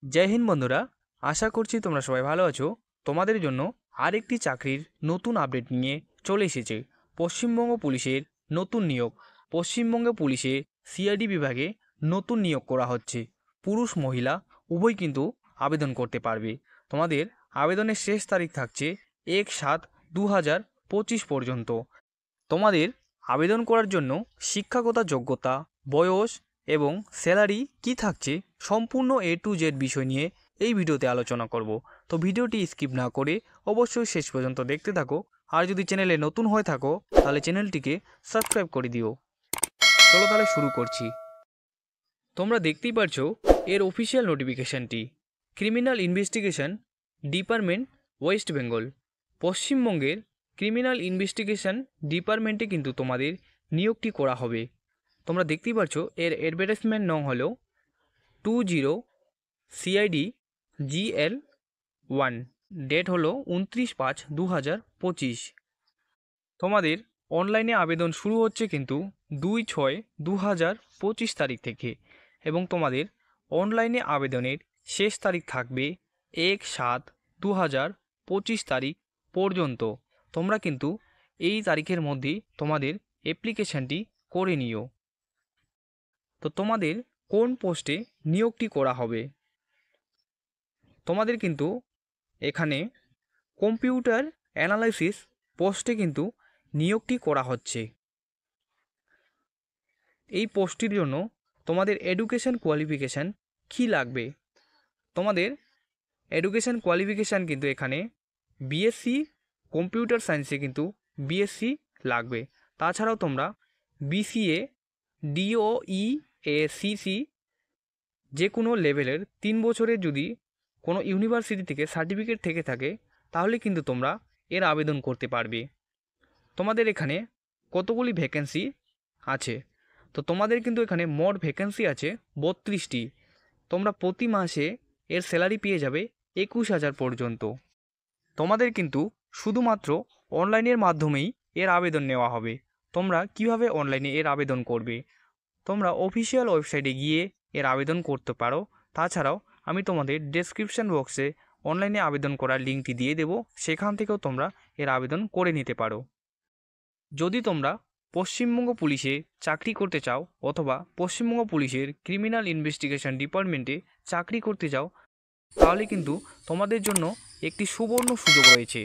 জয় হিন্দ বন্ধুরা, আশা করছি তোমরা সবাই ভালো আছো। তোমাদের জন্য আরেকটি চাকরির নতুন আপডেট নিয়ে চলে এসেছে। পশ্চিমবঙ্গ পুলিশের নতুন নিয়োগ। পশ্চিমবঙ্গ পুলিশে সিআইডি বিভাগে নতুন নিয়োগ করা হচ্ছে। পুরুষ মহিলা উভয় কিন্তু আবেদন করতে পারবে। তোমাদের আবেদনের শেষ তারিখ থাকছে 1/7/2025 পর্যন্ত। তোমাদের আবেদন করার জন্য শিক্ষাগত যোগ্যতা, বয়স এবং স্যালারি কি থাকছে সম্পূর্ণ A to Z বিষয় নিয়ে এই ভিডিওতে আলোচনা করব। তো ভিডিওটি স্কিপ না করে অবশ্যই শেষ পর্যন্ত দেখতে থাকো। আর যদি চ্যানেলে নতুন হয়ে থাকো তাহলে চ্যানেলটিকে সাবস্ক্রাইব করে দিও। চলো তাহলে শুরু করছি। তোমরা দেখতেই পারছো এর অফিসিয়াল নোটিফিকেশনটি। Criminal investigation department, west Bengal. পশ্চিমবঙ্গের ক্রিমিনাল ইনভেস্টিগেশন ডিপার্টমেন্টে কিন্তু তোমাদের নিয়োগটি করা হবে। তোমরা দেখতেই পারছো এর অ্যাডভার্টাইজমেন্ট নং হলো 20 CID GL1। ডেট হলো 29/5/2025। তোমাদের অনলাইনে আবেদন শুরু হচ্ছে কিন্তু 2/6/2025 তারিখ থেকে, এবং তোমাদের অনলাইনে আবেদনের শেষ তারিখ থাকবে 1/7/2025 তারিখ পর্যন্ত। তোমরা কিন্তু এই তারিখের মধ্যেই তোমাদের অ্যাপ্লিকেশানটি করে নিও। তো তোমাদের কোন পোস্টে নিয়োগটি করা হবে? তোমাদের কিন্তু এখানে কম্পিউটার অ্যানালাইসিস পোস্টে কিন্তু নিয়োগটি করা হচ্ছে। এই পোস্টটির জন্য তোমাদের এডুকেশন কোয়ালিফিকেশান কী লাগবে? তোমাদের এডুকেশন কোয়ালিফিকেশান কিন্তু এখানে বিএসসি কম্পিউটার সায়েন্সে কিন্তু বিএসসি লাগবে। তাছাড়াও তোমরা BCA DOEACC যে কোনো লেভেলের 3 বছরের যদি কোনো ইউনিভার্সিটি থেকে সার্টিফিকেট থেকে থাকে তাহলে কিন্তু তোমরা এর আবেদন করতে পারবে। তোমাদের এখানে কতগুলি ভ্যাকেন্সি আছে? তো তোমাদের কিন্তু এখানে মোট ভ্যাকেন্সি আছে 32টি। তোমরা প্রতি মাসে এর স্যালারি পেয়ে যাবে 21,000 পর্যন্ত। তোমাদের কিন্তু শুধুমাত্র অনলাইনের মাধ্যমেই এর আবেদন নেওয়া হবে। তোমরা কিভাবে অনলাইনে এর আবেদন করবে? তোমরা অফিসিয়াল ওয়েবসাইটে গিয়ে এর আবেদন করতে পারো। তাছাড়াও আমি তোমাদের ডেসক্রিপশন বক্সে অনলাইনে আবেদন করার লিঙ্কটি দিয়ে দেবো, সেখান থেকেও তোমরা এর আবেদন করে নিতে পারো। যদি তোমরা পশ্চিমবঙ্গ পুলিশে চাকরি করতে চাও অথবা পশ্চিমবঙ্গ পুলিশের ক্রিমিনাল ইনভেস্টিগেশন ডিপার্টমেন্টে চাকরি করতে চাও তাহলে কিন্তু তোমাদের জন্য একটি সুবর্ণ সুযোগ রয়েছে।